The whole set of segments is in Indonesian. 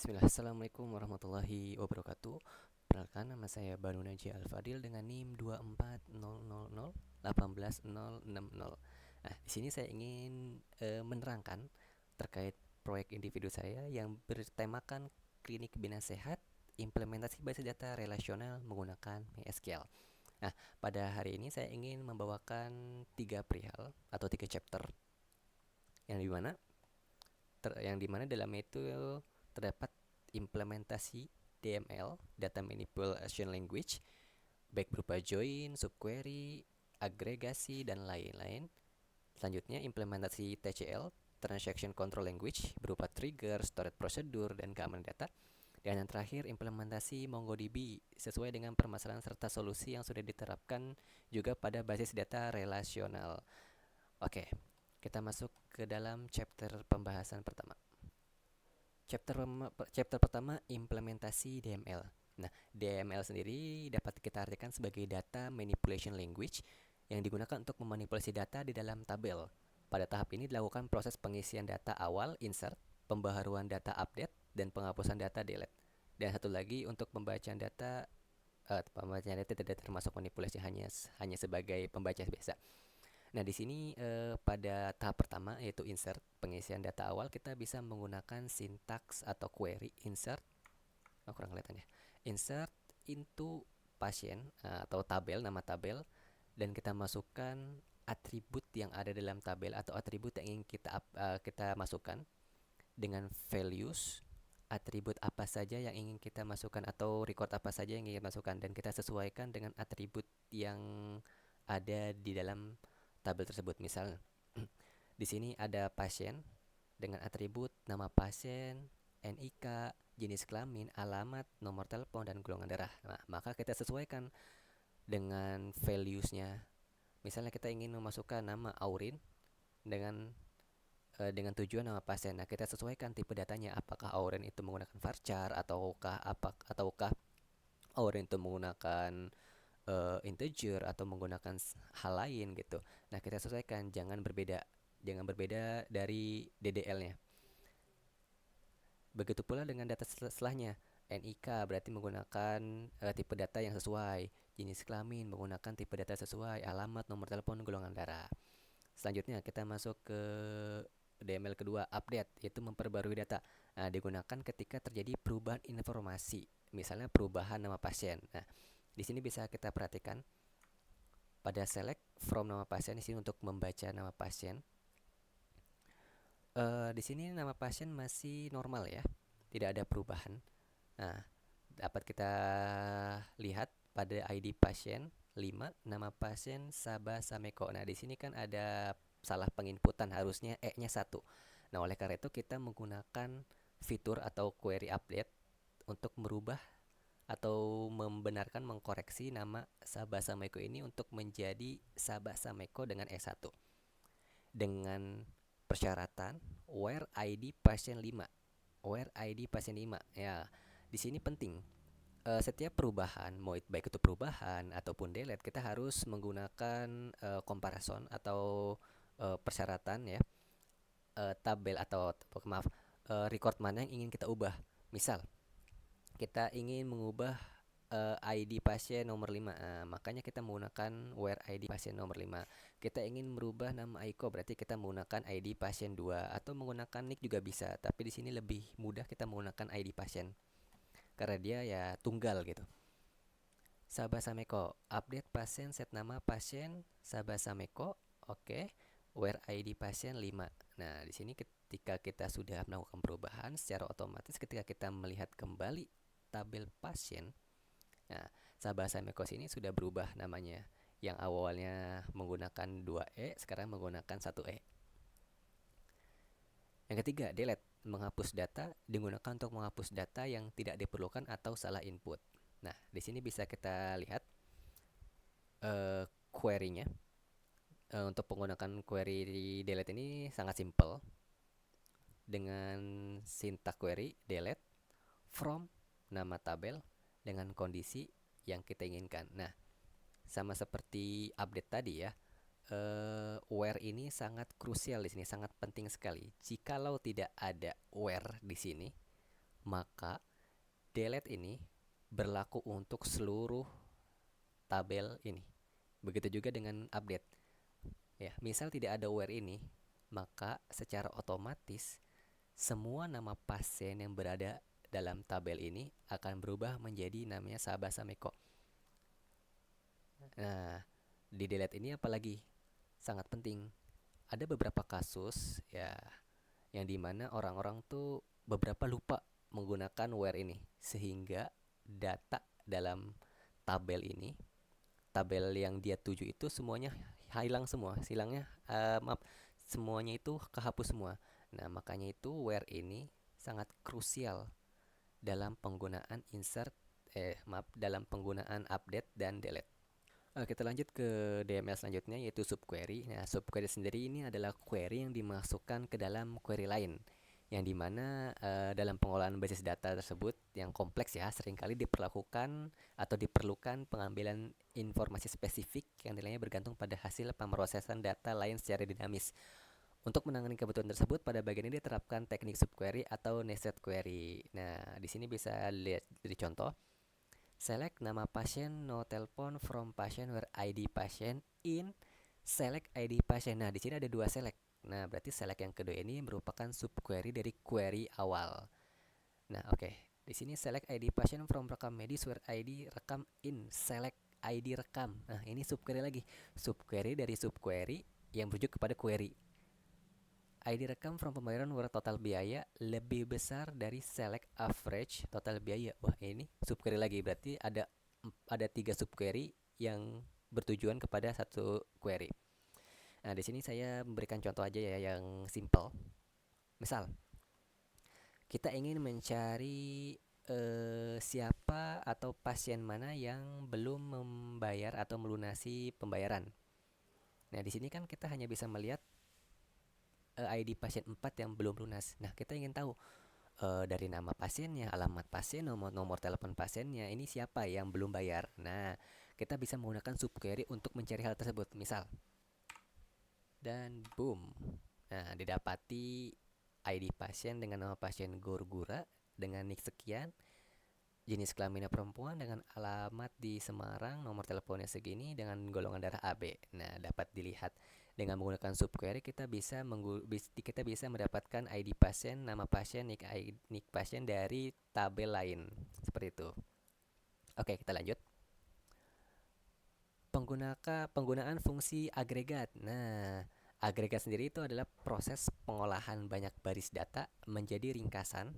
Bismillah, Assalamualaikum warahmatullahi wabarakatuh. Perkenalkan, nama saya Banu Najih Al-Fadil dengan NIM 24000 18060. Nah, di sini saya ingin menerangkan terkait proyek individu saya yang bertemakan klinik bina sehat, implementasi basis data relasional menggunakan MySQL. Nah, pada hari ini saya ingin membawakan tiga perihal atau tiga chapter yang dimana dalamnya itu terdapat implementasi DML, Data Manipulation Language, baik berupa join, subquery, agregasi, dan lain-lain. Selanjutnya implementasi TCL, Transaction Control Language, berupa trigger, storage procedure, dan keamanan data. Dan yang terakhir implementasi MongoDB sesuai dengan permasalahan serta solusi yang sudah diterapkan juga pada basis data relasional. Oke, kita masuk ke dalam chapter pembahasan pertama. Chapter pertama, implementasi DML. Nah, DML sendiri dapat kita artikan sebagai Data Manipulation Language yang digunakan untuk memanipulasi data di dalam tabel. Pada tahap ini dilakukan proses pengisian data awal, insert, pembaharuan data update, dan penghapusan data delete. Dan satu lagi untuk pembacaan data tidak termasuk manipulasi, hanya sebagai pembaca biasa. Nah, di sini pada tahap pertama yaitu insert, pengisian data awal, kita bisa menggunakan sintaks atau query insert. Kurang kelihatan ya. Insert into pasien atau tabel, nama tabel, dan kita masukkan atribut yang ada dalam tabel atau atribut yang ingin kita masukkan dengan values, atribut apa saja yang ingin kita masukkan atau record apa saja yang ingin kita masukkan, dan kita sesuaikan dengan atribut yang ada di dalam tabel tersebut. Misal di sini ada pasien dengan atribut nama pasien, NIK, jenis kelamin, alamat, nomor telepon, dan golongan darah. Nah, maka kita sesuaikan dengan values-nya. Misalnya kita ingin memasukkan nama Aurin dengan tujuan nama pasien. Nah, kita sesuaikan tipe datanya, apakah Aurin itu menggunakan varchar ataukah Aurin itu menggunakan integer atau menggunakan hal lain gitu. Nah, kita sesuaikan, jangan berbeda dari DDL-nya. Begitu pula dengan data setelahnya. NIK berarti menggunakan tipe data yang sesuai, jenis kelamin menggunakan tipe data sesuai, alamat, nomor telepon, golongan darah. Selanjutnya kita masuk ke DML kedua, update, yaitu memperbarui data. Nah, digunakan ketika terjadi perubahan informasi, misalnya perubahan nama pasien. Nah, di sini bisa kita perhatikan pada select from nama pasien di sini untuk membaca nama pasien. Di sini nama pasien masih normal ya, tidak ada perubahan. Nah, dapat kita lihat pada ID pasien 5, nama pasien Sabah Sameko. Nah, di sini kan ada salah penginputan, harusnya E-nya 1. Nah, oleh karena itu kita menggunakan fitur atau query update untuk merubah atau membenarkan, mengkoreksi nama Sabah Sameko ini untuk menjadi Sabah Sameko dengan E1 dengan persyaratan where ID pasien 5. Where ID pasien 5 ya. Di sini penting, setiap perubahan, baik itu perubahan ataupun delete, kita harus menggunakan comparison atau persyaratan ya, tabel atau maaf, record mana yang ingin kita ubah. Misal kita ingin mengubah ID pasien nomor 5, makanya kita menggunakan where ID pasien nomor 5. Kita ingin merubah nama Aiko, berarti kita menggunakan ID pasien 2, atau menggunakan nick juga bisa, tapi di sini lebih mudah kita menggunakan ID pasien karena dia ya tunggal gitu. Sabah Sameko, update pasien, set nama pasien Sabah Sameko. Oke, where ID pasien 5. Nah, di sini ketika kita sudah melakukan perubahan, secara otomatis ketika kita melihat kembali tabel pasien, nah, Sabah Sameko ini sudah berubah namanya. Yang awalnya menggunakan 2E, sekarang menggunakan 1E. Yang ketiga, delete, menghapus data, digunakan untuk menghapus data yang tidak diperlukan atau salah input. Nah, di sini bisa kita lihat query-nya. Untuk menggunakan query delete ini sangat simple. Dengan sintak query delete from nama tabel dengan kondisi yang kita inginkan. Nah, sama seperti update tadi ya, where ini sangat krusial di sini, sangat penting sekali. Jikalau tidak ada where di sini, maka delete ini berlaku untuk seluruh tabel ini. Begitu juga dengan update. Ya, misal tidak ada where ini, maka secara otomatis semua nama pasien yang berada dalam tabel ini akan berubah menjadi namanya Sabah Sameko. Nah, di delete ini apalagi sangat penting. Ada beberapa kasus ya yang dimana orang-orang tuh beberapa lupa menggunakan where ini, sehingga data dalam tabel ini, tabel yang dia tuju itu semuanya hilang semua, maaf, semuanya itu kehapus semua. Nah, makanya itu where ini sangat krusial dalam penggunaan dalam penggunaan update dan delete. Kita lanjut ke DML selanjutnya, yaitu subquery. Nah, subquery sendiri ini adalah query yang dimasukkan ke dalam query lain, yang dimana dalam pengolahan basis data tersebut yang kompleks ya, seringkali diperlakukan atau diperlukan pengambilan informasi spesifik yang nilainya bergantung pada hasil pemrosesan data lain secara dinamis. Untuk menangani kebutuhan tersebut, pada bagian ini diterapkan teknik subquery atau nested query. Nah, di sini bisa lihat dari contoh. Select nama pasien, no telepon from patient where ID patient in select ID patient. Nah, di sini ada dua select. Nah, berarti select yang kedua ini merupakan subquery dari query awal. Nah, oke. Di sini select ID patient from rekam medis where ID rekam in select ID rekam. Nah, ini subquery lagi. Subquery dari subquery yang merujuk kepada query. ID rekam from pembayaran where total biaya lebih besar dari select average total biaya. Wah, ini subquery lagi, berarti ada 3 subquery yang bertujuan kepada satu query. Nah, di sini saya memberikan contoh aja ya yang simple. Misal, kita ingin mencari siapa atau pasien mana yang belum membayar atau melunasi pembayaran. Nah, di sini kan kita hanya bisa melihat ID pasien 4 yang belum lunas. Nah, kita ingin tahu dari nama pasiennya, alamat pasien, nomor telepon pasiennya, ini siapa yang belum bayar. Nah, kita bisa menggunakan subquery untuk mencari hal tersebut. Misal, dan boom. Nah, didapati ID pasien dengan nama pasien Gorgura dengan nick sekian, jenis kelaminnya perempuan dengan alamat di Semarang, nomor teleponnya segini dengan golongan darah AB. Nah, dapat dilihat dengan menggunakan subquery kita bisa mendapatkan ID pasien, nama pasien, nick pasien dari tabel lain seperti itu. Oke, kita lanjut. Penggunaan fungsi agregat. Nah, agregat sendiri itu adalah proses pengolahan banyak baris data menjadi ringkasan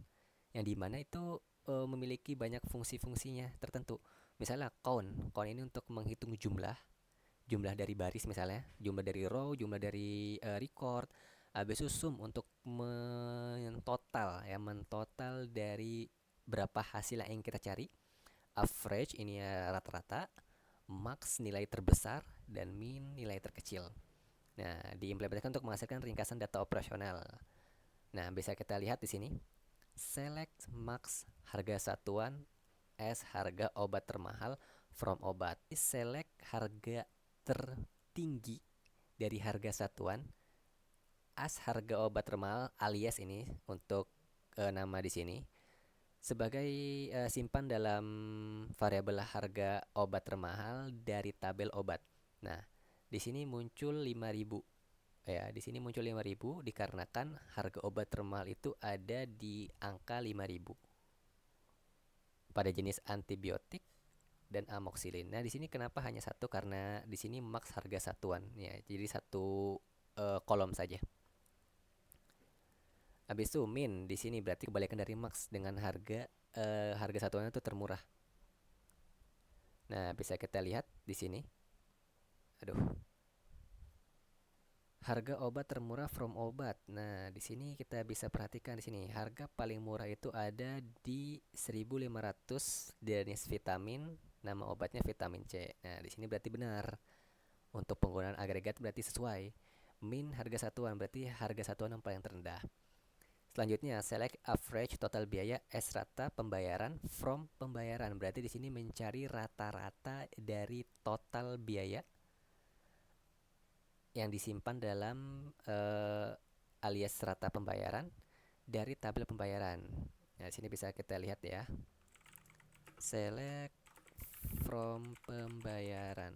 yang dimana itu memiliki banyak fungsi-fungsinya tertentu. Misalnya count ini untuk menghitung jumlah dari baris, misalnya jumlah dari row, jumlah dari record. Habis itu sum untuk mentotal dari berapa hasil yang kita cari. Average ini ya rata-rata, max nilai terbesar, dan min nilai terkecil. Nah, diimplementasikan untuk menghasilkan ringkasan data operasional. Nah, bisa kita lihat di sini. Select max harga satuan as harga obat termahal from obat. Select harga tertinggi dari harga satuan as harga obat termahal, alias ini untuk nama di sini sebagai simpan dalam variabel harga obat termahal dari tabel obat. Nah, di sini muncul 5.000. Ya, di sini muncul 5.000 dikarenakan harga obat termahal itu ada di angka 5.000 pada jenis antibiotik dan amoxicillin. Nah, di sini kenapa hanya satu? Karena di sini max harga satuan ya. Jadi satu kolom saja. Habis itu min di sini berarti kebalikan dari max dengan harga satuannya itu termurah. Nah, bisa kita lihat di sini. Aduh. Harga obat termurah from obat. Nah, di sini kita bisa perhatikan di sini. Harga paling murah itu ada di 1.500 jenis vitamin, nama obatnya vitamin C. Nah, di sini berarti benar. Untuk penggunaan agregat berarti sesuai. Min harga satuan berarti harga satuan yang paling terendah. Selanjutnya, select average total biaya as rata pembayaran from pembayaran. Berarti di sini mencari rata-rata dari total biaya yang disimpan dalam alias rata pembayaran dari tabel pembayaran. Nah, di sini bisa kita lihat ya. Select from pembayaran.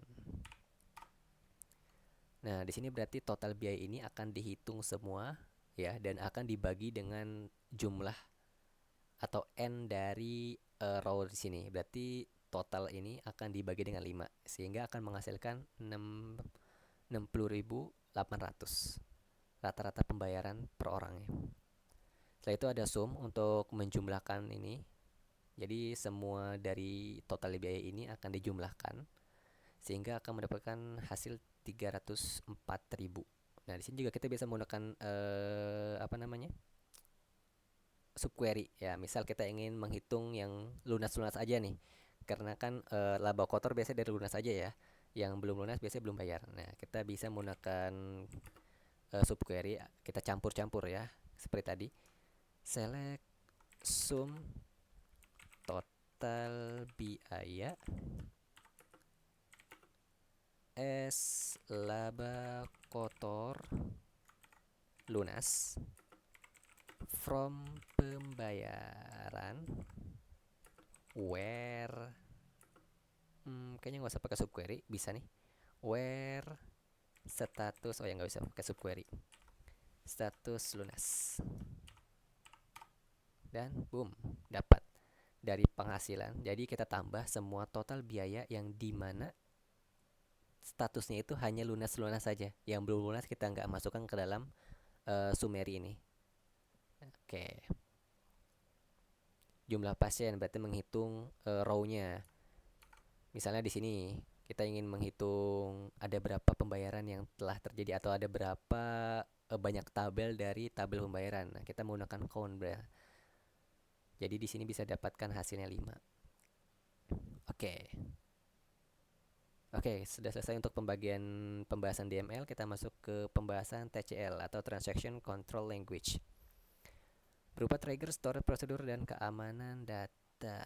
Nah, di sini berarti total biaya ini akan dihitung semua ya, dan akan dibagi dengan jumlah atau N dari row di sini. Berarti total ini akan dibagi dengan 5 sehingga akan menghasilkan 60.800 rata-rata pembayaran per orangnya. Setelah itu ada sum untuk menjumlahkan ini. Jadi semua dari total biaya ini akan dijumlahkan sehingga akan mendapatkan hasil 304.000. Nah, di sini juga kita bisa menggunakan subquery ya. Misal kita ingin menghitung yang lunas-lunas aja nih. Karena kan laba kotor biasanya dari lunas aja ya. Yang belum lunas biasanya belum bayar. Nah, kita bisa menggunakan subquery, kita campur-campur ya. Seperti tadi. Select sum total biaya S laba kotor lunas from pembayaran where kayaknya nggak usah pakai subquery, bisa nih where status, oh ya nggak bisa pakai subquery, status lunas, dan boom, dapat dari penghasilan. Jadi kita tambah semua total biaya yang dimana statusnya itu hanya lunas-lunas saja, yang belum lunas kita nggak masukkan ke dalam summary ini. Oke, jumlah pasien berarti menghitung row-nya. Misalnya di sini kita ingin menghitung ada berapa pembayaran yang telah terjadi atau ada berapa banyak tabel dari tabel pembayaran. Nah, kita menggunakan count. Jadi di sini bisa dapatkan hasilnya 5. Oke. Oke, sudah selesai untuk pembahasan DML. Kita masuk ke pembahasan TCL atau Transaction Control Language. Berupa trigger, storage prosedur, dan keamanan data.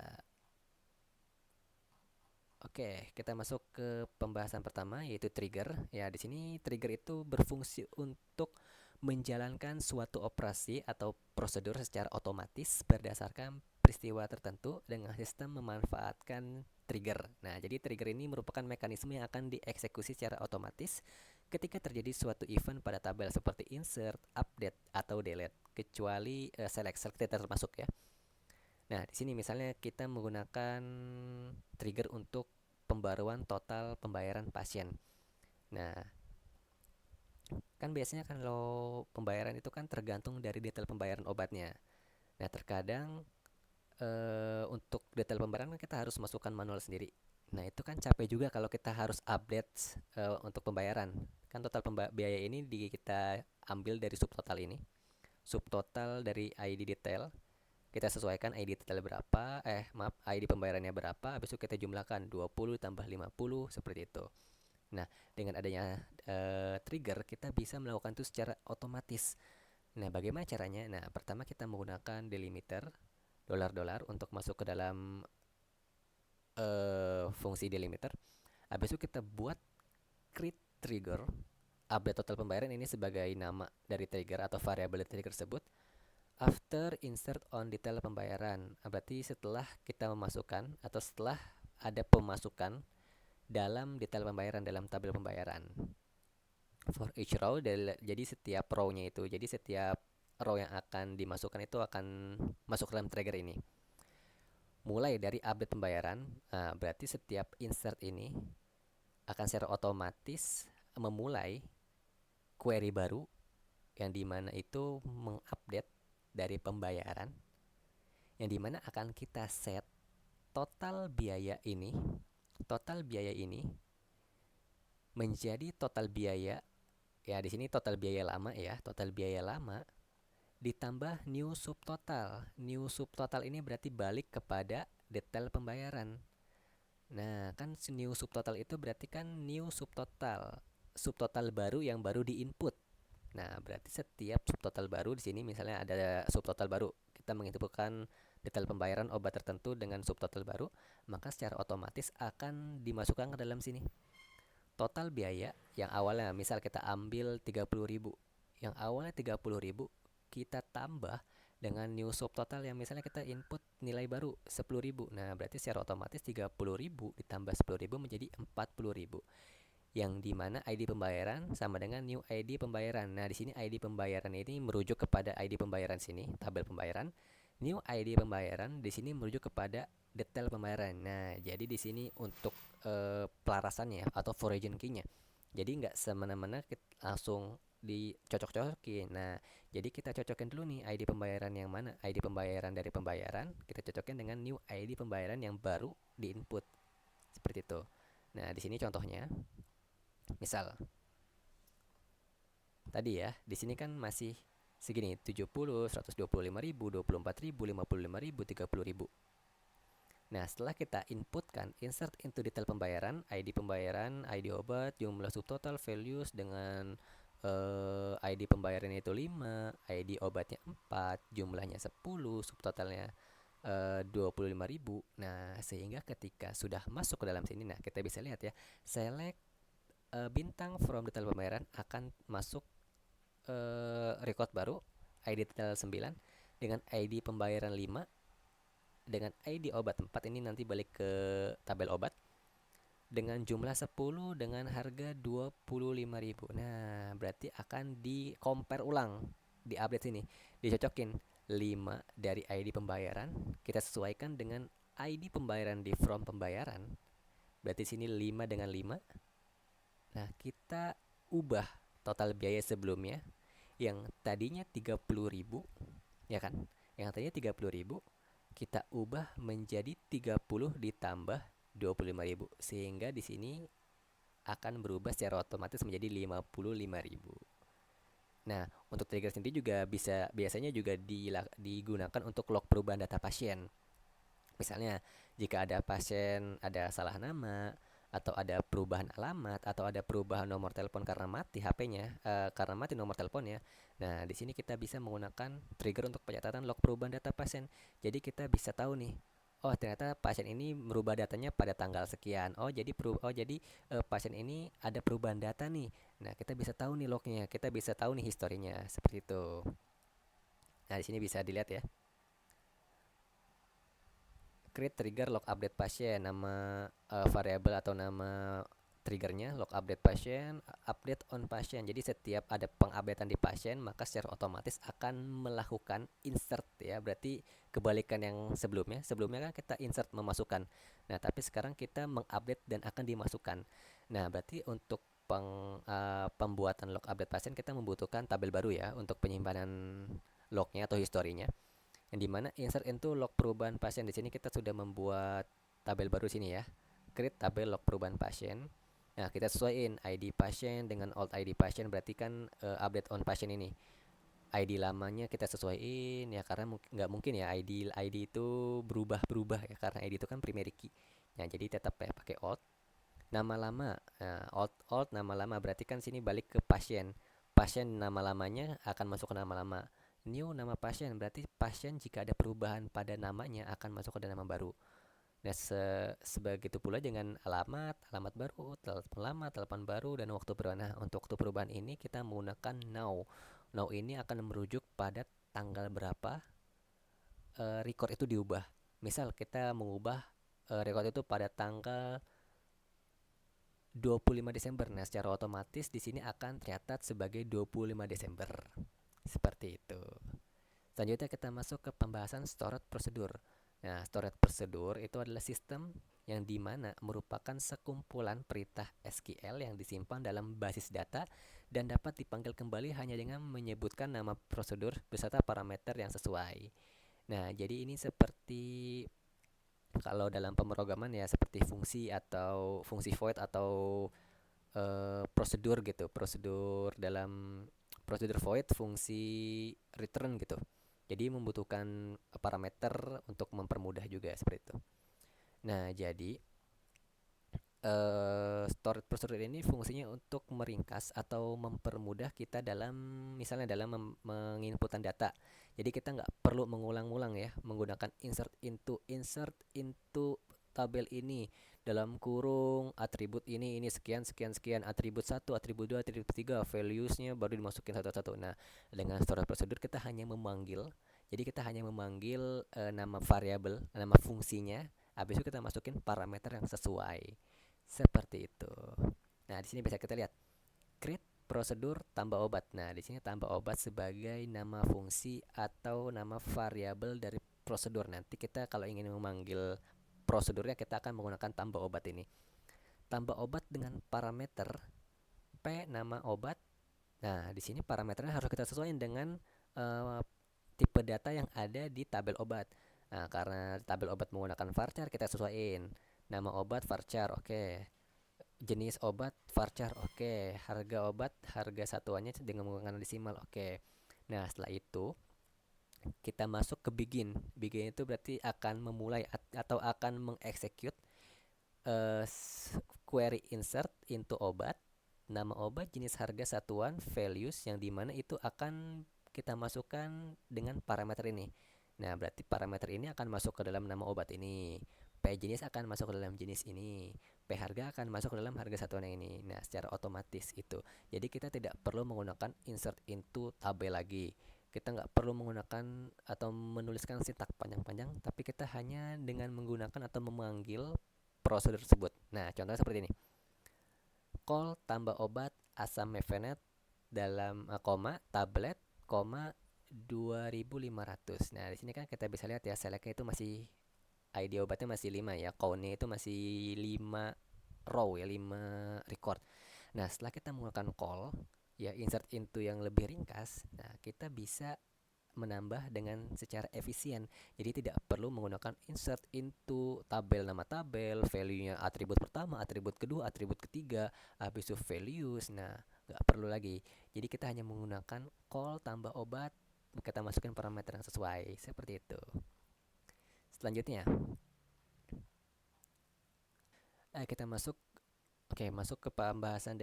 Oke, kita masuk ke pembahasan pertama yaitu trigger. Ya, di sini trigger itu berfungsi untuk menjalankan suatu operasi atau prosedur secara otomatis berdasarkan peristiwa tertentu dengan sistem memanfaatkan trigger. Nah, jadi trigger ini merupakan mekanisme yang akan dieksekusi secara otomatis ketika terjadi suatu event pada tabel seperti insert, update, atau delete, kecuali select tidak termasuk ya. Nah, di sini misalnya kita menggunakan trigger untuk pembaruan total pembayaran pasien. Nah, kan biasanya kalau pembayaran itu kan tergantung dari detail pembayaran obatnya. Nah, terkadang untuk detail pembayaran kan kita harus masukkan manual sendiri. Nah, itu kan capek juga kalau kita harus update untuk pembayaran. Kan total biaya ini kita ambil dari subtotal ini. Subtotal dari ID detail. Kita sesuaikan ID detail berapa, ID pembayarannya berapa, habis itu kita jumlahkan 20 tambah 50 seperti itu. Nah, dengan adanya trigger kita bisa melakukan itu secara otomatis. Nah, bagaimana caranya? Nah, pertama kita menggunakan delimiter dolar-dolar untuk masuk ke dalam fungsi delimiter. Habis itu kita buat create trigger, update total pembayaran ini sebagai nama dari trigger atau variabel trigger tersebut. After insert on detail pembayaran, berarti setelah kita memasukkan atau setelah ada pemasukan dalam detail pembayaran dalam tabel pembayaran. For each row, jadi setiap row-nya itu, jadi setiap row yang akan dimasukkan itu akan masuk dalam trigger ini. Mulai dari update pembayaran, berarti setiap insert ini akan secara otomatis memulai query baru yang dimana itu mengupdate dari pembayaran, yang dimana akan kita set total biaya ini menjadi total biaya ya, di sini total biaya lama ya, total biaya lama ditambah new subtotal. New subtotal ini berarti balik kepada detail pembayaran. Nah, kan new subtotal itu berarti kan new subtotal baru yang baru diinput. Nah, berarti setiap subtotal baru di sini misalnya ada subtotal baru, kita menginputkan detail pembayaran obat tertentu dengan subtotal baru, maka secara otomatis akan dimasukkan ke dalam sini. Total biaya yang awalnya misal kita ambil 30.000. Yang awalnya 30.000 kita tambah dengan new subtotal yang misalnya kita input nilai baru 10.000. Nah, berarti secara otomatis 30.000 ditambah 10.000 menjadi 40.000. Yang dimana ID pembayaran sama dengan new ID pembayaran. Nah, di sini ID pembayaran ini merujuk kepada ID pembayaran sini, tabel pembayaran. New ID pembayaran di sini merujuk kepada detail pembayaran. Nah, jadi di sini untuk pelarasannya atau foreign key-nya. Jadi nggak semena-mena langsung dicocok-cocokin. Nah, jadi kita cocokin dulu nih ID pembayaran yang mana. ID pembayaran dari pembayaran kita cocokin dengan new ID pembayaran yang baru di input. Seperti itu. Nah, di sini contohnya. Misal tadi ya, di sini kan masih segini 70, 125.000, 24.000, 55.000, 30.000. Nah, setelah kita inputkan insert into detail pembayaran, pembayaran, ID obat, jumlah subtotal, values dengan ID pembayaran itu 5, ID obatnya 4, jumlahnya 10, subtotalnya 25.000. Nah, sehingga ketika sudah masuk ke dalam sini, nah kita bisa lihat ya, select bintang from detail pembayaran akan masuk record baru ID detail 9 dengan ID pembayaran 5 dengan ID obat 4. Ini nanti balik ke tabel obat dengan jumlah 10 dengan harga 25.000. Nah, berarti akan di compare ulang, di update sini, dicocokin 5 dari ID pembayaran kita sesuaikan dengan ID pembayaran di from pembayaran. Berarti sini 5 dengan 5. Nah, kita ubah total biaya sebelumnya yang tadinya 30.000, ya kan? Yang tadinya 30.000 kita ubah menjadi 30 ditambah 25.000, sehingga di sini akan berubah secara otomatis menjadi 55.000. Nah, untuk trigger sendiri juga biasanya juga digunakan untuk log perubahan data pasien. Misalnya, jika ada pasien ada salah nama, atau ada perubahan alamat, atau ada perubahan nomor telepon karena mati HP-nya, karena mati nomor teleponnya. Nah, di sini kita bisa menggunakan trigger untuk pencatatan log perubahan data pasien. Jadi kita bisa tahu nih, oh ternyata pasien ini merubah datanya pada tanggal sekian. Jadi pasien ini ada perubahan data nih. Nah, kita bisa tahu nih lognya, kita bisa tahu nih historinya, seperti itu. Nah, di sini bisa dilihat ya. Create trigger log update pasien, nama variabel atau nama triggernya log update pasien, update on pasien. Jadi setiap ada pengupdatean di pasien, maka secara otomatis akan melakukan insert ya. Berarti kebalikan yang sebelumnya. Sebelumnya kan kita insert memasukkan. Nah, tapi sekarang kita mengupdate dan akan dimasukkan. Nah, berarti untuk pembuatan log update pasien kita membutuhkan tabel baru ya untuk penyimpanan lognya atau historinya, yang dimana insert into log perubahan pasien. Di sini kita sudah membuat tabel baru sini ya, create tabel log perubahan pasien. Nah, kita sesuaiin ID pasien dengan old ID pasien, berarti kan update on pasien ini ID lamanya kita sesuaiin ya, karena nggak mungkin ya ID itu berubah ya, karena ID itu kan primary key. Nah, jadi tetap ya pakai old. Nama lama, nah, old nama lama, berarti kan sini balik ke pasien. Pasien nama lamanya akan masuk ke nama lama. New nama pasien, berarti pasien jika ada perubahan pada namanya akan masuk ke nama baru. Nah, sebegitu pula dengan alamat baru, telepon lama, telepon baru, dan waktu perubahan. Nah, untuk waktu perubahan ini kita menggunakan now. Now ini akan merujuk pada tanggal berapa record itu diubah. Misal kita mengubah record itu pada tanggal 25 Desember. Nah, secara otomatis di sini akan tercatat sebagai 25 Desember. Seperti itu. Selanjutnya kita masuk ke pembahasan storage procedure. Nah, storage procedure itu adalah sistem yang dimana merupakan sekumpulan perintah SQL yang disimpan dalam basis data dan dapat dipanggil kembali hanya dengan menyebutkan nama prosedur beserta parameter yang sesuai. Nah, jadi ini seperti kalau dalam pemrograman ya, seperti fungsi atau fungsi void atau prosedur gitu, prosedur void, fungsi return gitu. Jadi membutuhkan parameter untuk mempermudah juga seperti itu. Nah, jadi storage procedure ini fungsinya untuk meringkas atau mempermudah kita dalam misalnya dalam menginputan data. Jadi kita nggak perlu mengulang-ulang ya menggunakan insert into tabel ini dalam kurung atribut ini sekian sekian sekian, atribut 1, atribut 2, atribut 3, valuesnya baru dimasukin satu-satu. Nah, dengan storage procedure kita hanya memanggil Jadi kita hanya memanggil nama variabel, nama fungsinya, habis itu kita masukin parameter yang sesuai. Seperti itu. Nah, di sini bisa kita lihat create prosedur tambah obat. Nah, di sini tambah obat sebagai nama fungsi atau nama variabel dari prosedur. Nanti kita kalau ingin memanggil prosedurnya kita akan menggunakan tambah obat ini. Tambah obat dengan parameter P nama obat. Nah, di sini parameternya harus kita sesuaikan dengan uh, tipe data yang ada di tabel obat. Nah, karena tabel obat menggunakan varchar, kita sesuaiin. Nama obat varchar, oke. Jenis obat varchar, oke. Harga obat, harga satuannya dengan menggunakan desimal, oke. Nah, setelah itu kita masuk ke begin. Begin itu berarti akan memulai atau akan mengeksekut uh, query insert into obat, nama obat, jenis harga satuan, values yang dimana itu akan kita masukkan dengan parameter ini. Nah, berarti parameter ini akan masuk ke dalam nama obat ini. P jenis akan masuk ke dalam jenis ini. P harga akan masuk ke dalam harga satuan yang ini. Nah, secara otomatis itu. Jadi kita tidak perlu menggunakan insert into tabel lagi. Kita nggak perlu menggunakan atau menuliskan sintak panjang-panjang, tapi kita hanya dengan menggunakan atau memanggil prosedur tersebut. Nah, contohnya seperti ini. Call tambah obat asam mefenet dalam koma tablet koma 2500. Nah, di sini kan kita bisa lihat ya, selectnya itu masih ID obatnya masih 5 ya, countnya itu masih 5 row ya, 5 record. Nah, setelah kita menggunakan call ya insert into yang lebih ringkas, nah kita bisa menambah dengan secara efisien. Jadi tidak perlu menggunakan insert into tabel, nama tabel, value-nya atribut pertama, atribut kedua, atribut ketiga, habis itu values. Nah, nggak perlu lagi. Jadi kita hanya menggunakan call tambah obat, kita masukin parameter yang sesuai. Seperti itu. Selanjutnya, kita masuk. Oke, masuk ke pembahasan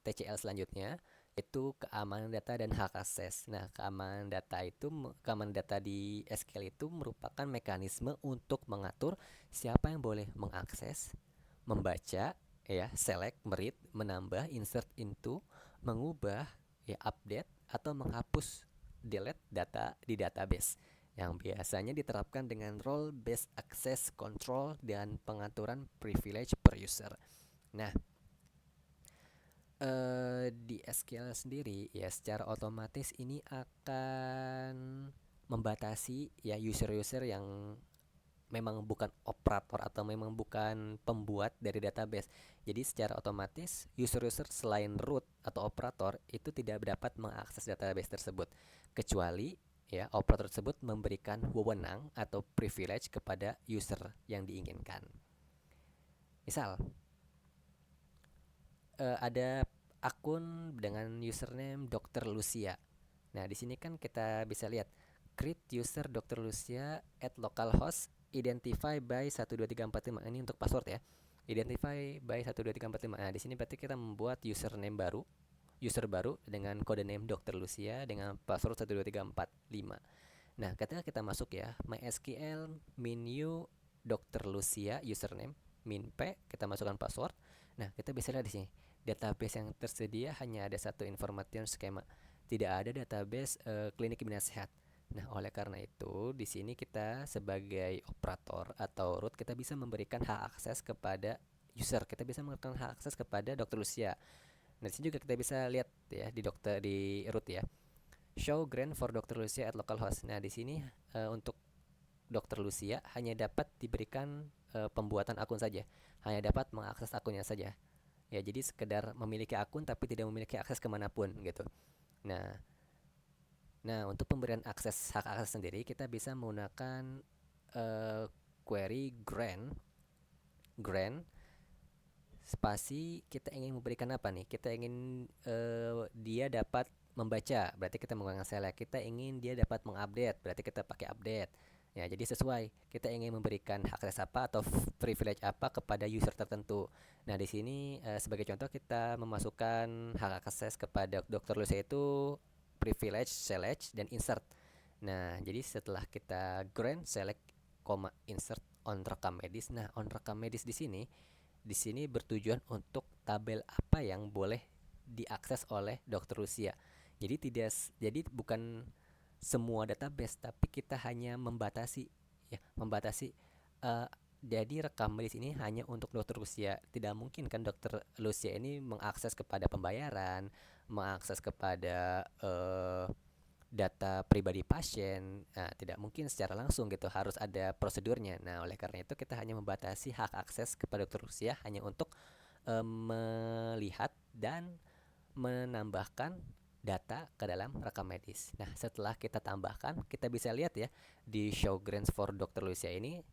TCL selanjutnya, itu keamanan data dan hak akses. Nah, keamanan data di SQL itu merupakan mekanisme untuk mengatur siapa yang boleh mengakses, membaca, ya, select, meread, menambah, insert into, mengubah, ya, update atau menghapus, delete data di database yang biasanya diterapkan dengan role based access control dan pengaturan privilege per user. Nah, di SQL sendiri ya secara otomatis ini akan membatasi ya user-user yang memang bukan operator atau memang bukan pembuat dari database. Jadi secara otomatis user-user selain root atau operator itu tidak dapat mengakses database tersebut kecuali ya operator tersebut memberikan wewenang atau privilege kepada user yang diinginkan. Misal ada akun dengan username Dr. Lucia. Nah, di sini kan kita bisa lihat create user Dr. Lucia at localhost identify by 12345. Ini untuk password ya. Identify by 12345. Nah, di sini berarti kita membuat username baru, user baru dengan kode name Dr. Lucia dengan password 12345. Nah, ketika kita masuk ya, MySQL menu Dr. Lucia username min p, kita masukkan password. Nah, kita bisa lihat di sini database yang tersedia hanya ada satu information skema, tidak ada database klinik kimia sehat. Nah, oleh karena itu di sini kita sebagai operator atau root kita bisa memberikan hak akses kepada user, kita bisa memberikan hak akses kepada Dr. Lucia. Nah, di sini juga kita bisa lihat ya di root ya. Show grant for Dr. Lucia at localhost. Nah, di sini untuk Dr. Lucia hanya dapat diberikan pembuatan akun saja, hanya dapat mengakses akunnya saja. Ya, jadi sekedar memiliki akun tapi tidak memiliki akses kemanapun gitu. Nah, untuk pemberian hak akses sendiri kita bisa menggunakan query grant spasi kita ingin memberikan apa nih? Kita ingin dia dapat membaca, berarti kita menggunakan select. Kita ingin dia dapat mengupdate, berarti kita pakai update. Ya, jadi sesuai. Kita ingin memberikan akses apa atau privilege apa kepada user tertentu. Nah, di sini sebagai contoh kita memasukkan hak akses kepada Dr. Lucia itu privilege, select, dan insert. Nah, jadi setelah kita grant, select, insert on rekam medis. Nah, on rekam medis di sini bertujuan untuk tabel apa yang boleh diakses oleh dokter Rusia. Jadi bukan semua database, tapi kita hanya membatasi, ya, membatasi. eh, jadi rekam medis ini hanya untuk dokter Lucia. Tidak mungkin kan dokter Lucia ini mengakses kepada pembayaran, mengakses kepada data pribadi pasien. Nah, tidak mungkin secara langsung gitu, harus ada prosedurnya. Nah, oleh karena itu kita hanya membatasi hak akses kepada dokter Rusia hanya untuk melihat dan menambahkan data ke dalam rekam medis. Nah, setelah kita tambahkan, kita bisa lihat ya di show grants for Dr. Lucia ini,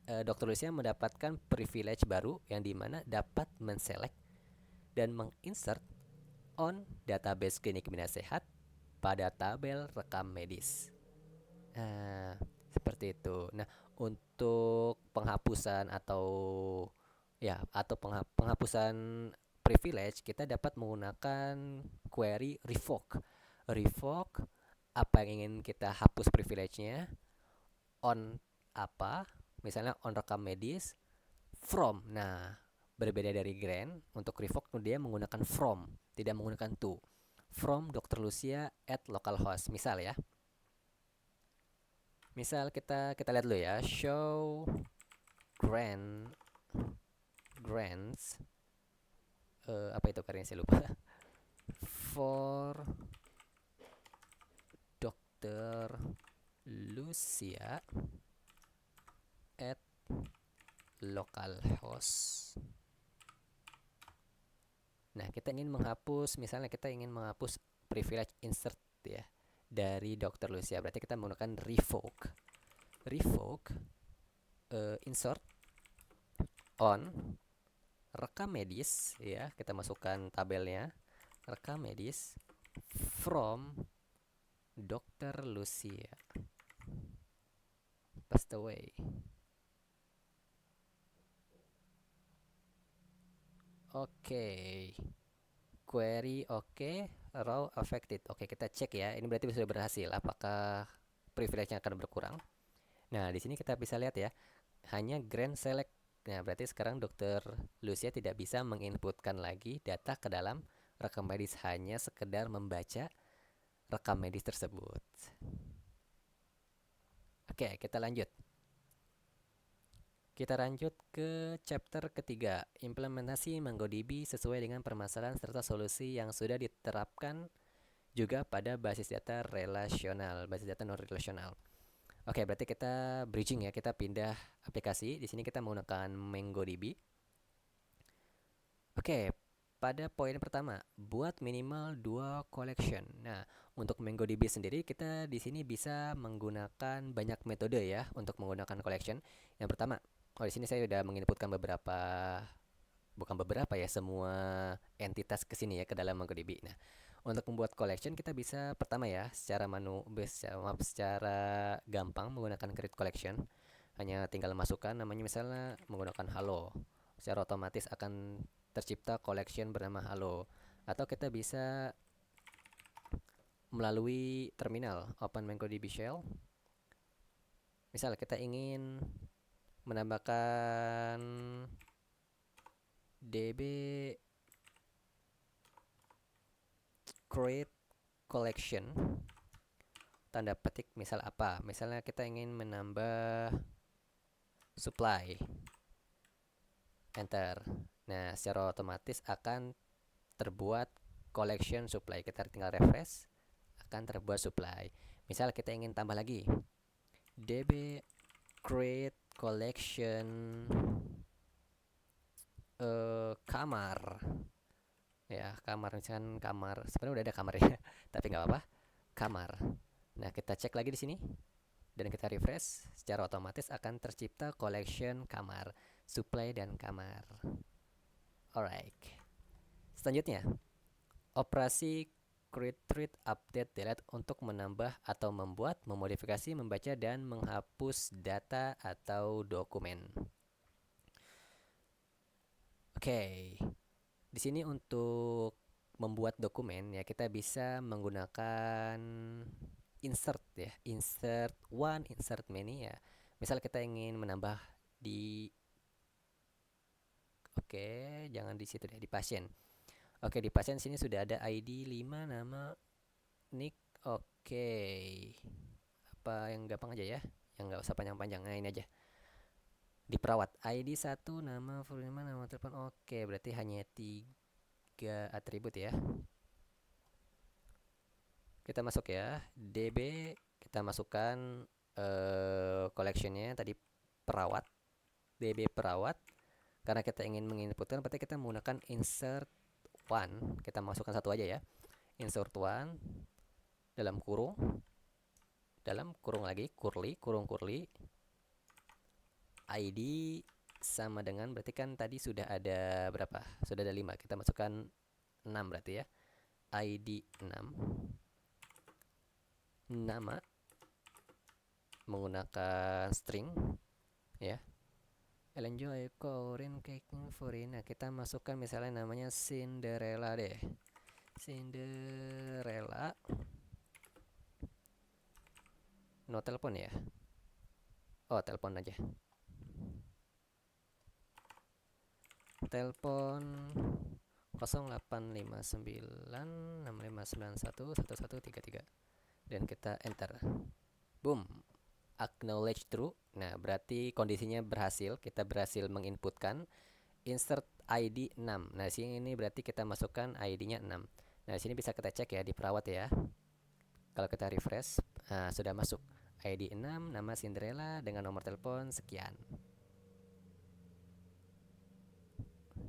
Dr. Lucia mendapatkan privilege baru yang dimana dapat menselect dan menginsert on database klinik bina sehat pada tabel rekam medis. Nah, seperti itu. Nah, untuk penghapusan atau penghapusan privilege, kita dapat menggunakan query revoke. Revoke apa yang ingin kita hapus privilege-nya, on apa, misalnya on rekam medis, from. Nah, berbeda dari grant, untuk revoke dia menggunakan from, tidak menggunakan to. From Dr. Lucia at localhost, misal ya. Misal kita lihat dulu ya, show grants apa itu karya saya lupa. For Dr. Lucia at localhost. Nah, kita ingin menghapus, misalnya kita ingin menghapus privilege insert ya dari Dr. Lucia, berarti kita menggunakan revoke. Revoke insert on rekam medis ya, kita masukkan tabelnya, rekam medis from Dr. Lucia passed away. Oke. Query oke, row affected. Oke, kita cek ya. Ini berarti sudah berhasil. Apakah privilege-nya akan berkurang? Nah, di sini kita bisa lihat ya. Hanya grant select. Nah, berarti sekarang Dr. Lucia tidak bisa menginputkan lagi data ke dalam rekam medis, hanya sekedar membaca rekam medis tersebut. Oke, kita lanjut. Kita lanjut ke chapter ketiga, implementasi MongoDB sesuai dengan permasalahan serta solusi yang sudah diterapkan juga pada basis data relasional, basis data non relasional. Oke, berarti kita bridging ya, kita pindah aplikasi. Di sini kita menggunakan MongoDB. Oke, pada poin pertama, buat minimal 2 collection. Nah, untuk MongoDB sendiri kita di sini bisa menggunakan banyak metode ya untuk menggunakan collection. Yang pertama, di sini saya sudah menginputkan semua entitas ke sini ya, ke dalam MongoDB. Nah, untuk membuat collection kita bisa pertama ya secara gampang menggunakan create collection. Hanya tinggal masukkan namanya, misalnya menggunakan halo. Secara otomatis akan tercipta collection bernama halo. Atau kita bisa melalui terminal open MongoDB shell. Misal kita ingin menambahkan db create collection, tanda petik, misal apa, misalnya kita ingin menambah supply, enter. Nah, secara otomatis akan terbuat collection supply. Kita tinggal refresh, akan terbuat supply. Misal kita ingin tambah lagi db create collection kamar ya, kamar, misalkan kamar, sebenarnya udah ada kamar ya tapi nggak apa-apa, kamar. Nah, kita cek lagi di sini dan kita refresh, secara otomatis akan tercipta collection kamar, supply dan kamar. Alright, selanjutnya operasi create, read, update, delete untuk menambah atau membuat, memodifikasi, membaca dan menghapus data atau dokumen. Oke, di sini untuk membuat dokumen ya, kita bisa menggunakan insert ya, insert one, insert many ya. Misal kita ingin menambah di jangan di situ deh, di pasien. Oke, di pasien sini sudah ada ID 5, nama, nick. Oke, apa yang gampang aja ya, yang nggak usah panjang-panjang. Nah, ini aja. Di perawat, ID 1, nama, full name, nama telepon. Oke, berarti hanya 3 atribut ya. Kita masuk ya, DB, kita masukkan collectionnya tadi perawat, DB perawat. Karena kita ingin menginputkan, berarti kita menggunakan insert one. Kita masukkan satu aja ya, insert one dalam kurung lagi, kurung curly, ID sama dengan, berarti kan tadi sudah ada berapa? Sudah ada 5, kita masukkan 6 berarti ya. ID 6, nama menggunakan string ya. Enjoy Korean Cooking Foreign. Nah, kita masukkan misalnya namanya Cinderella deh. Cinderella. No telepon ya. Oh, telepon aja. Telepon 085965911133 dan kita enter. Boom. Acknowledge true. Nah, berarti kondisinya berhasil. Kita berhasil menginputkan insert ID 6. Nah, sini ini berarti kita masukkan ID-nya 6. Nah, di sini bisa kita cek ya di perawat ya. Kalau kita refresh, nah, sudah masuk ID 6, nama Cinderella dengan nomor telepon sekian.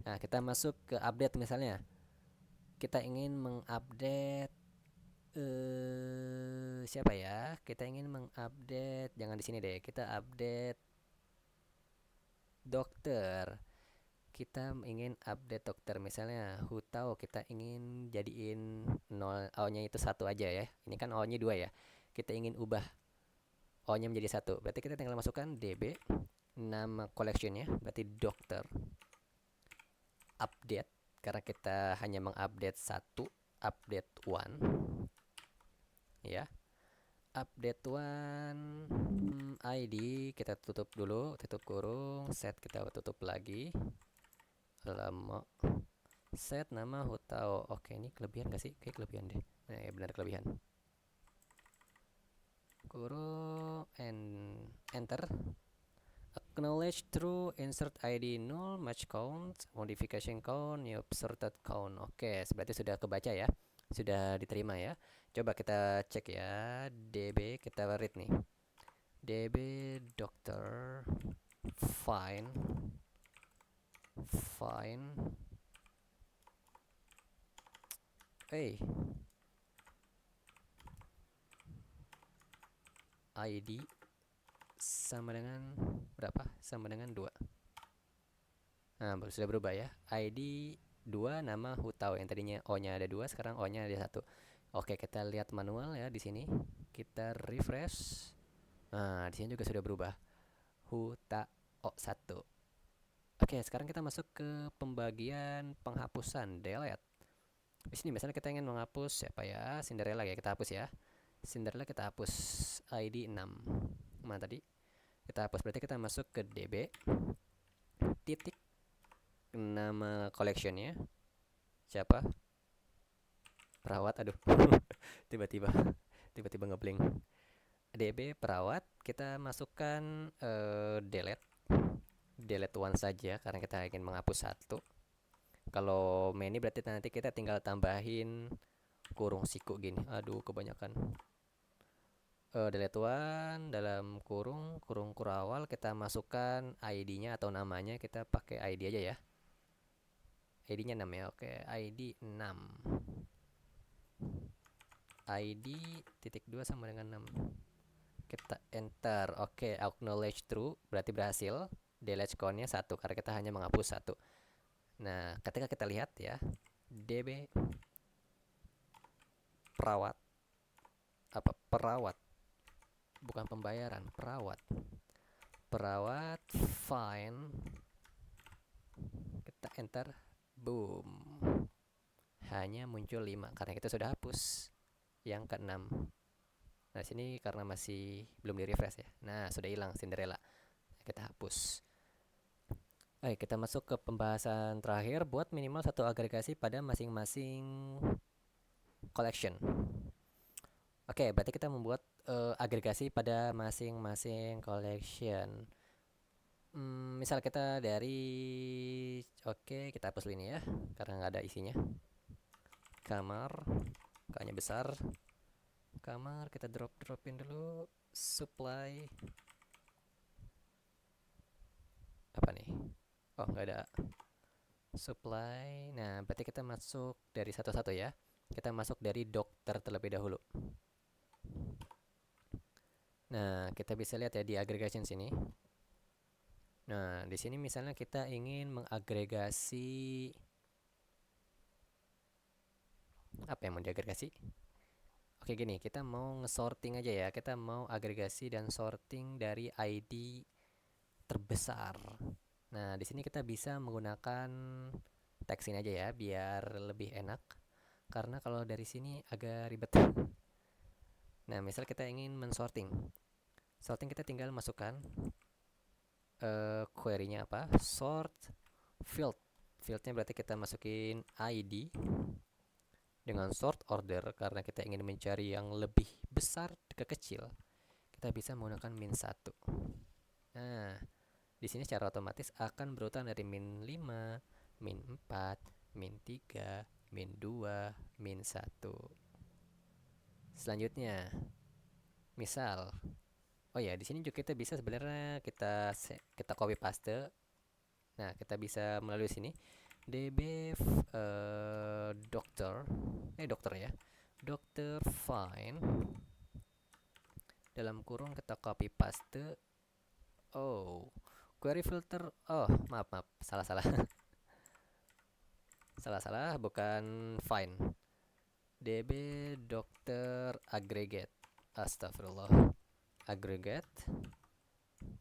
Nah, kita masuk ke update misalnya. Kita ingin mengupdate siapa ya? Kita ingin mengupdate, jangan di sini deh. Kita update dokter. Kita ingin update dokter misalnya Hutao, kita ingin jadiin 0, O-nya itu 1 aja ya. Ini kan O-nya 2 ya. Kita ingin ubah O-nya menjadi 1. Berarti kita tinggal masukkan DB nama collectionnya, berarti dokter. Update, karena kita hanya mengupdate 1, update 1 ya. Update 1 ID kita tutup dulu, tutup kurung, set kita tutup lagi. Lama set nama Hutao. Oke, ini kelebihan gak sih? Kayak kelebihan deh. Nah, ya benar kelebihan. Kurung and enter. Acknowledge true, insert ID 0, match count, modification count, new sorted count. Oke, berarti sudah kebaca ya. Sudah diterima ya. Coba kita cek ya. DB kita read nih. DB dokter fine ID sama dengan berapa? Sama dengan 2. Nah, sudah berubah ya. ID 2 nama Hutao, yang tadinya O-nya ada 2, sekarang O-nya ada 1. Oke, kita lihat manual ya di sini. Kita refresh. Nah, di sini juga sudah berubah. Hutao 1. Oke, sekarang kita masuk ke pembagian penghapusan, delete. Di sini misalnya kita ingin menghapus siapa ya? Cinderella ya, kita hapus ya. Cinderella kita hapus ID 6. Mana tadi? Kita hapus, berarti kita masuk ke DB titik nama collectionnya siapa? Perawat. Aduh. tiba-tiba ngeblank. DB perawat, kita masukkan delete one saja karena kita ingin menghapus 1. Kalau many berarti nanti kita tinggal tambahin kurung siku gini. Aduh, kebanyakan. Delete one dalam kurung kurawal, kita masukkan ID-nya atau namanya, kita pakai ID aja ya. ID-nya 6 ya. Oke, ID 6. ID titik 2 sama dengan 6. Kita enter. Oke, acknowledge true, berarti berhasil. Delete count-nya 1 karena kita hanya menghapus 1. Nah, ketika kita lihat ya, DB perawat, bukan pembayaran, perawat fine, kita enter, boom, hanya muncul 5 karena kita sudah hapus yang ke-6. Nah, sini karena masih belum di refresh ya. Nah, sudah hilang Cinderella, kita hapus. Oke, kita masuk ke pembahasan terakhir. Buat minimal 1 agregasi pada masing-masing collection. Oke, berarti kita membuat agregasi pada masing-masing collection. Misal kita dari, oke, kita hapus ini ya, karena nggak ada isinya. Kamar, K-nya besar. Kamar kita dropin dulu. Supply apa nih? Oh, nggak ada. Supply. Nah, berarti kita masuk dari satu-satu ya. Kita masuk dari dokter terlebih dahulu. Nah, kita bisa lihat ya di aggregation sini. Nah, di sini misalnya kita ingin mengagregasi apa yang mau diagregasi? Oke, gini, kita mau nge-sorting aja ya. Kita mau agregasi dan sorting dari ID terbesar. Nah, di sini kita bisa menggunakan teks ini aja ya, biar lebih enak. Karena kalau dari sini agak ribet. Nah, misal kita ingin men-sorting. Sorting kita tinggal masukkan query-nya apa? Sort field. Fieldnya berarti kita masukin ID dengan sort order karena kita ingin mencari yang lebih besar ke kecil. Kita bisa menggunakan min 1. Nah, di sini secara otomatis akan berurutan dari min 5, min 4, min 3, min 2, min 1. Selanjutnya, misal, oh ya, di sini juga kita bisa sebenarnya kita copy paste. Nah, kita bisa melalui sini db dokter ya. Dokter find dalam kurung kita copy paste. Oh, query filter. Oh, maaf, salah. Salah, bukan find. db dokter aggregate. Astagfirullah. Aggregate,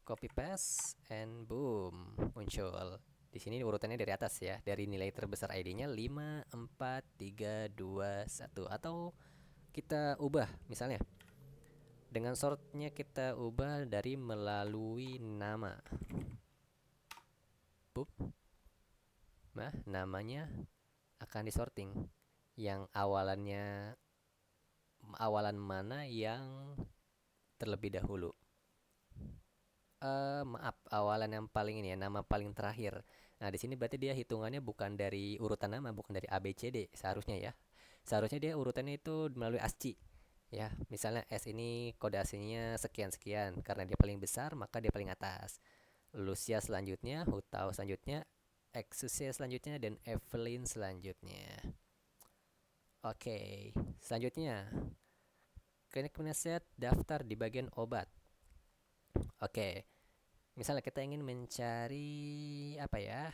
copy paste, and boom, muncul. Di sini urutannya dari atas ya, dari nilai terbesar ID-nya 5, 4, 3, 2, 1. Atau kita ubah, misalnya dengan sortnya kita ubah dari melalui nama. Boop. Nah, namanya akan disorting. Yang awalan mana yang terlebih dahulu. Maaf, awalan yang paling ini ya, nama paling terakhir. Nah, di sini berarti dia hitungannya bukan dari urutan nama, bukan dari A B C D seharusnya ya. Seharusnya dia urutannya itu melalui ASCII. Ya, misalnya S ini kode aslinya sekian-sekian. Karena dia paling besar, maka dia paling atas. Lucia selanjutnya, Hutao selanjutnya, Exusia selanjutnya, dan Evelyn selanjutnya. Oke, selanjutnya klinik penasihat daftar di bagian obat. Oke, misalnya kita ingin mencari apa ya?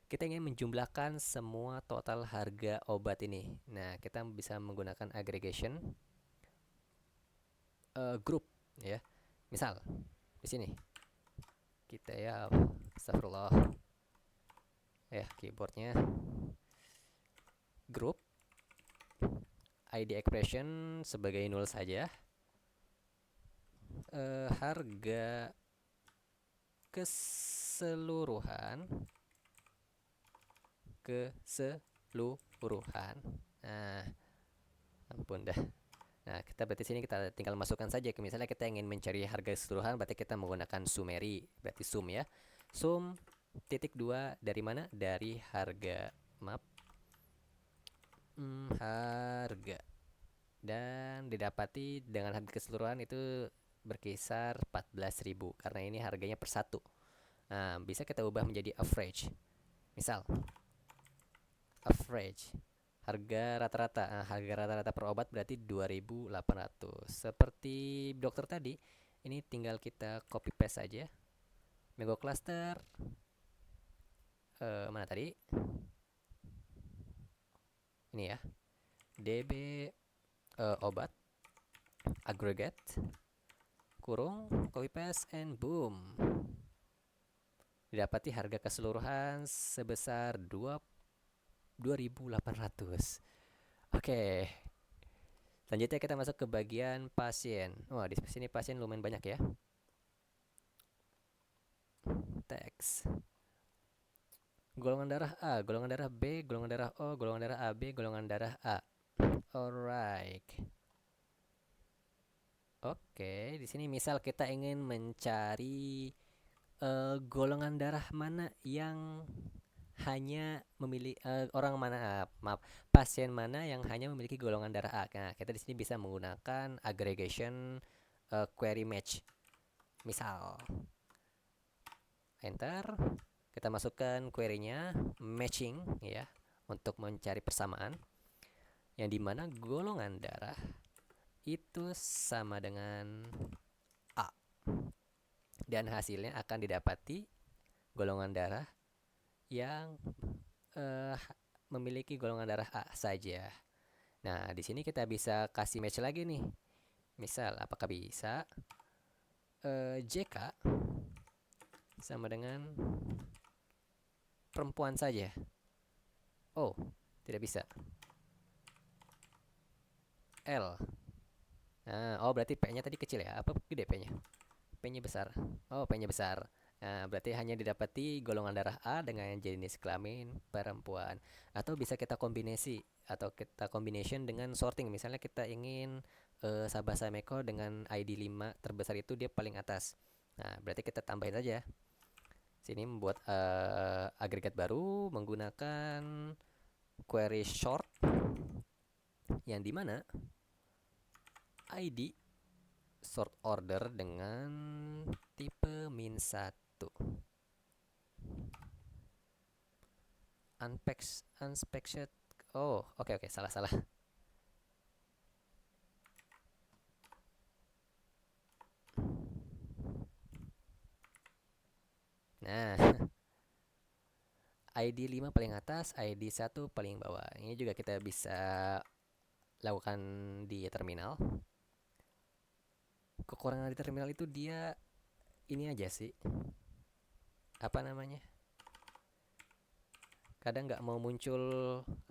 Kita ingin menjumlahkan semua total harga obat ini. Nah, kita bisa menggunakan aggregation group ya. Misal di sini kita ya, astagfirullah ya, keyboardnya group ID expression sebagai null saja. Harga keseluruhan. Nah, ampun dah. Nah, kita berarti sini kita tinggal masukkan saja. Misalnya kita ingin mencari harga keseluruhan, berarti kita menggunakan summary, berarti sum ya. Sum titik 2 dari mana? Dari harga. Maaf. Harga. Dan didapati dengan harga keseluruhan itu berkisar 14.000 karena ini harganya per satu. Nah, bisa kita ubah menjadi average. Misal average harga rata-rata per obat berarti 2.800. Seperti dokter tadi, ini tinggal kita copy paste saja. Mango cluster mana tadi? Ini ya. DB obat aggregate kurung copy paste and boom. Didapati harga keseluruhan sebesar 2.800. Oke. Selanjutnya kita masuk ke bagian pasien. Wah, di sini pasien lumayan banyak ya. Teks. Golongan darah A, golongan darah B, golongan darah O, golongan darah AB, golongan darah A. Alright. Oke, di sini misal kita ingin mencari golongan darah mana yang hanya memiliki orang mana maaf, pasien mana yang hanya memiliki golongan darah A. Nah, kita di sini bisa menggunakan aggregation query match. Misal enter, kita masukkan query-nya matching ya untuk mencari persamaan yang dimana golongan darah itu sama dengan A dan hasilnya akan didapati golongan darah yang memiliki golongan darah A saja. Nah, di sini kita bisa kasih match lagi nih. Misal, apakah bisa JK sama dengan perempuan saja? Oh, tidak bisa. L. Nah, oh berarti P-nya tadi kecil ya? Apa gede P-nya? P-nya besar. Oh, P-nya besar. Nah, berarti hanya didapati golongan darah A dengan jenis kelamin perempuan. Atau bisa kita kombinasi atau kita combination dengan sorting. Misalnya kita ingin Sabah Sameko dengan ID 5 terbesar itu dia paling atas. Nah, berarti kita tambahin saja. Sini membuat agregat baru menggunakan query short yang dimana ID sort order dengan tipe min1. Unspecified. Oh, oke, salah. Nah, ID 5 paling atas, ID 1 paling bawah. Ini juga kita bisa lakukan di terminal. Kekurangan di terminal itu dia ini aja sih. Apa namanya? Kadang nggak mau muncul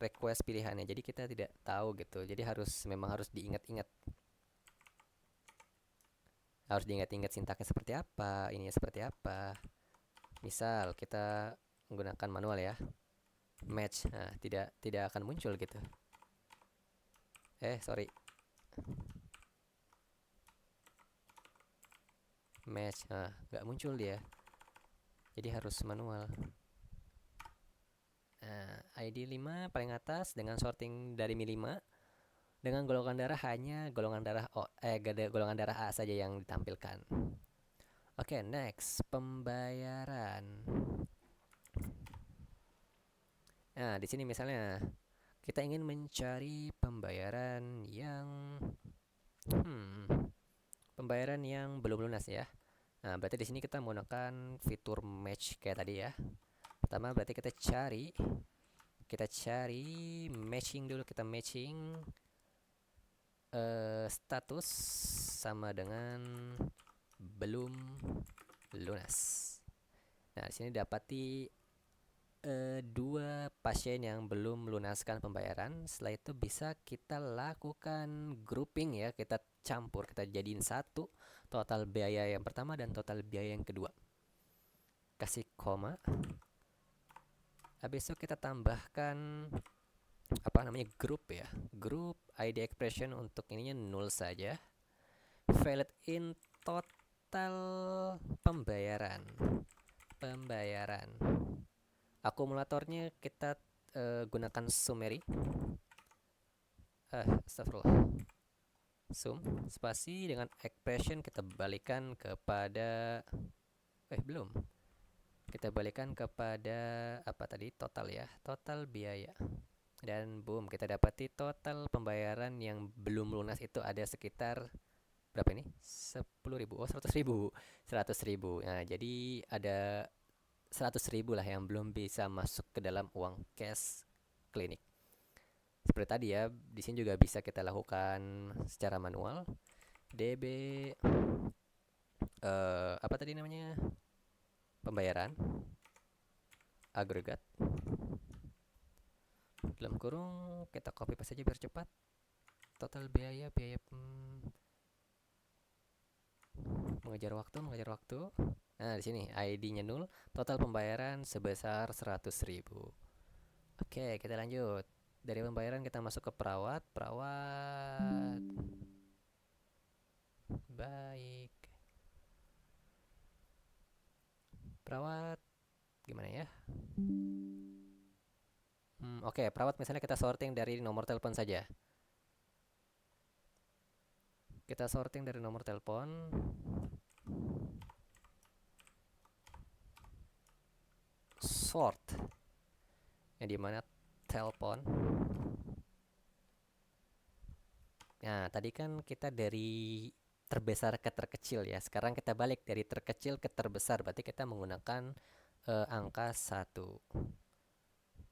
request pilihannya, jadi kita tidak tahu gitu. Jadi memang harus diingat-ingat. Harus diingat-ingat sintaknya seperti apa, ini seperti apa. Misal kita menggunakan manual ya, match, nah tidak akan muncul gitu. Sorry, match, nah nggak muncul dia. Jadi harus manual. Nah, ID 5 paling atas dengan sorting dari Mi 5 dengan golongan darah hanya golongan darah golongan darah A saja yang ditampilkan. Oke, next pembayaran. Nah, di sini misalnya kita ingin mencari pembayaran yang belum lunas ya. Nah, berarti di sini kita menggunakan fitur match kayak tadi ya. Pertama berarti kita cari matching dulu, kita matching status sama dengan belum lunas. Nah, di sini dapati dua pasien yang belum melunaskan pembayaran. Setelah itu bisa kita lakukan grouping ya, kita campur, kita jadiin satu total biaya yang pertama dan total biaya yang kedua. Kasih koma. Habis itu kita tambahkan apa namanya grup ya, grup ID expression untuk ininya 0 saja. Valid in total pembayaran. Akumulatornya kita gunakan summary. Astagfirullah. Sum spasi dengan expression kita balikan kepada belum. Kita balikan kepada apa tadi? Total ya, total biaya. Dan boom, kita dapati total pembayaran yang belum lunas itu ada sekitar berapa ini? 10.000. Oh, 100.000. 100.000. Nah, jadi ada 100.000 lah yang belum bisa masuk ke dalam uang cash klinik. Seperti tadi ya, di sini juga bisa kita lakukan secara manual. DB apa tadi namanya? Pembayaran agregat dalam kurung, kita copy paste saja biar cepat. Total biaya mengejar waktu. Nah, di sini ID-nya 0, total pembayaran sebesar 100.000. Oke, kita lanjut. Dari pembayaran kita masuk ke perawat. Baik. Perawat gimana ya? Oke, perawat misalnya kita sorting dari nomor telepon saja. Kita sorting dari nomor telepon. Sort. Yang dimana telepon. Nah, tadi kan kita dari terbesar ke terkecil ya. Sekarang kita balik dari terkecil ke terbesar. Berarti kita menggunakan angka 1.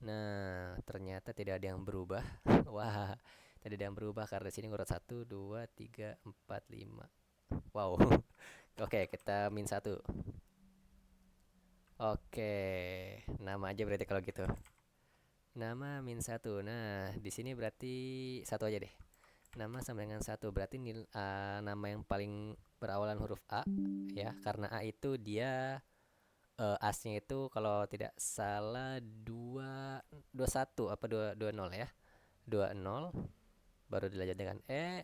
Nah, ternyata tidak ada yang berubah. Wah, tidak ada yang berubah karena di sini ngurut 1, 2, 3, 4, 5. Wow. Oke, kita min 1. Oke, nama aja berarti kalau gitu. Nama min 1. Nah, di sini berarti 1 aja deh. Nama sama dengan 1. Berarti nama yang paling berawalan huruf A ya, karena A itu dia asnya itu kalau tidak salah 21 apa 220 ya. 20 baru dilanjut dengan E,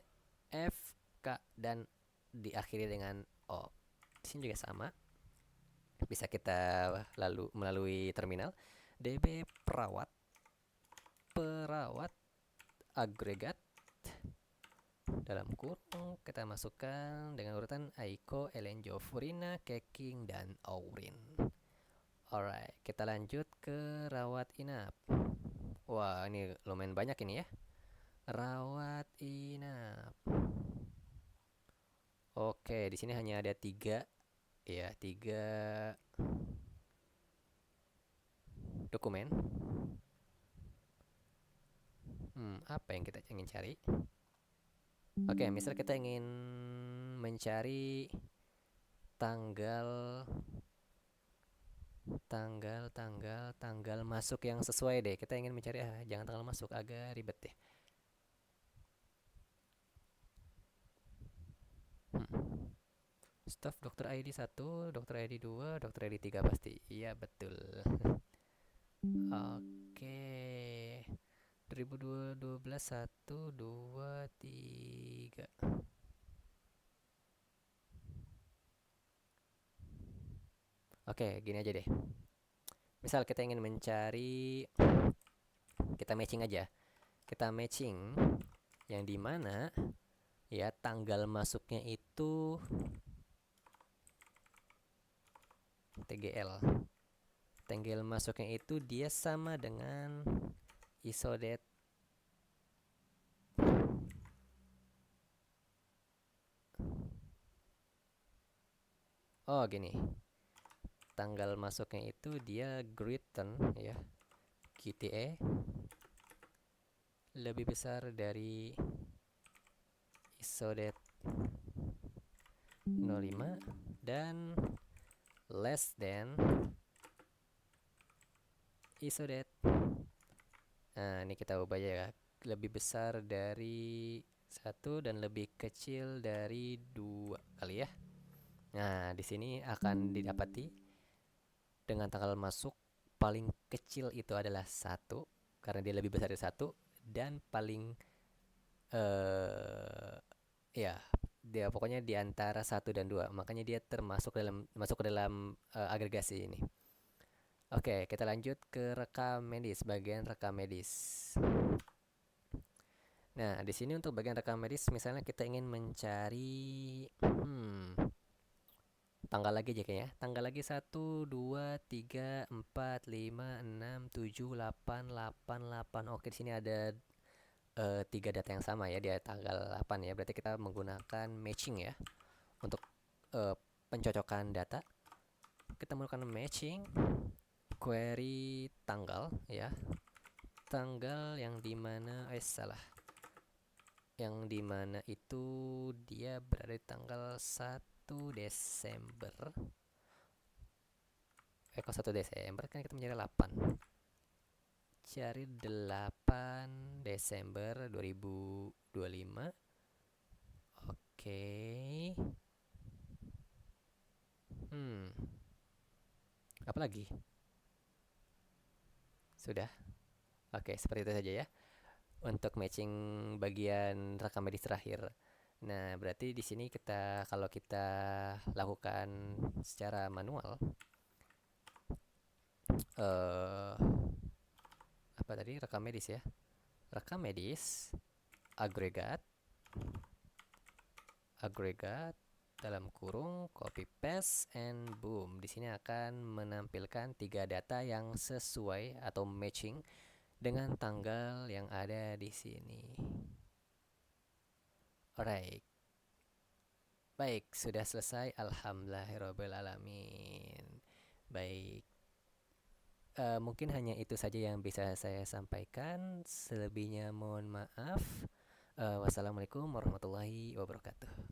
F, K dan diakhiri dengan O. Di sini juga sama. Bisa kita lalu melalui terminal DB perawat agregat dalam kurung kita masukkan dengan urutan Aiko, Elenjo, Furina, Keking dan Aurin. Alright, kita lanjut ke rawat inap. Wah, ini lumayan banyak ini ya. Rawat inap. Oke, di sini hanya ada 3 ya, 3 dokumen. Apa yang kita ingin cari? Oke, misal kita ingin mencari tanggal masuk yang sesuai deh. Kita ingin mencari jangan tanggal masuk, agak ribet deh. Staff dokter ID 1, dokter ID 2, dokter ID 3 pasti. Iya, betul. Oke. 2012 1 2 3. Oke, gini aja deh. Misal kita ingin mencari, kita matching aja. Kita matching yang dimana ya tanggal masuknya itu TGL. Tanggal masuknya itu dia sama dengan isodet. Oh, gini. Tanggal masuknya itu dia greater ya. QTE lebih besar dari isodet 05 dan less than isodet. Nah, ini kita ubah ya. Lebih besar dari 1 dan lebih kecil dari 2 kali ya. Nah, di sini akan didapati dengan tanggal masuk paling kecil itu adalah 1 karena dia lebih besar dari 1 dan paling ya dia pokoknya di antara 1 dan 2. Makanya dia masuk ke dalam agregasi ini. Oke, kita lanjut ke rekam medis, bagian rekam medis. Nah, di sini untuk bagian rekam medis misalnya kita ingin mencari tanggal lagi aja kayaknya. Tanggal lagi 1, 2, 3, 4, 5, 6, 7, 8, 8, 8. Oke, di sini ada 3 data yang sama ya, dia tanggal 8 ya. Berarti kita menggunakan matching ya untuk pencocokan data. Kita melakukan matching query tanggal ya. Tanggal yang dimana salah. Yang dimana itu dia berada di tanggal 1 Desember. Kalau 1 Desember kan kita mencari 8. Cari 8 Desember 2025. Oke. Apa lagi? Sudah. Oke, seperti itu saja ya. untuk matching bagian rekam medis terakhir. Nah, berarti di sini kalau kita lakukan secara manual, eh apa tadi, rekam medis ya? Rekam medis, agregat, agregat dalam kurung copy paste and boom. Di sini akan menampilkan 3 data yang sesuai atau matching dengan tanggal yang ada di sini. Alright. Baik, sudah selesai. Alhamdulillahirobbilalamin. Baik. Mungkin hanya itu saja yang bisa saya sampaikan. Selebihnya mohon maaf. Wassalamualaikum warahmatullahi wabarakatuh.